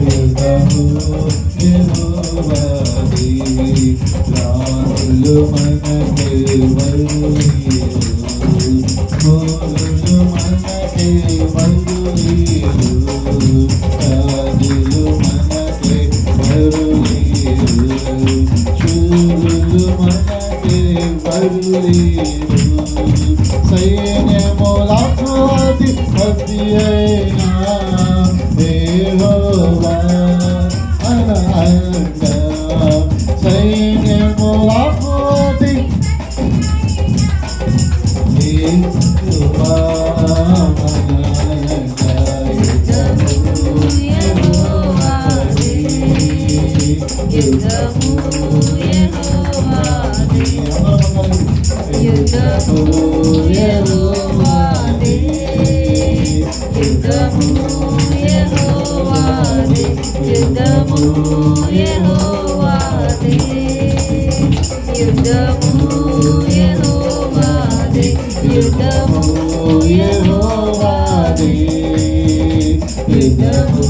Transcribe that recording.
యుద్ధము యెహోవాదే రాజులు మనకే వరులీరు మోరులు మనకే వరులీరు రాజులు మనకే వరులీరు శూరులు మనకే వరులీరు సైన్యములకు అధిపతి అయినా యెహోవా మన అండ సైన్యములకు యెహోవా మన అండ యుద్ధము యెహోవాదే యుద్ధము యెహోవాదే యుద్ధము యెహోవాదే యుద్ధము యెహోవాదే యుద్ధము యెహోవాదే యుద్ధము యెహోవాదే యుద్ధము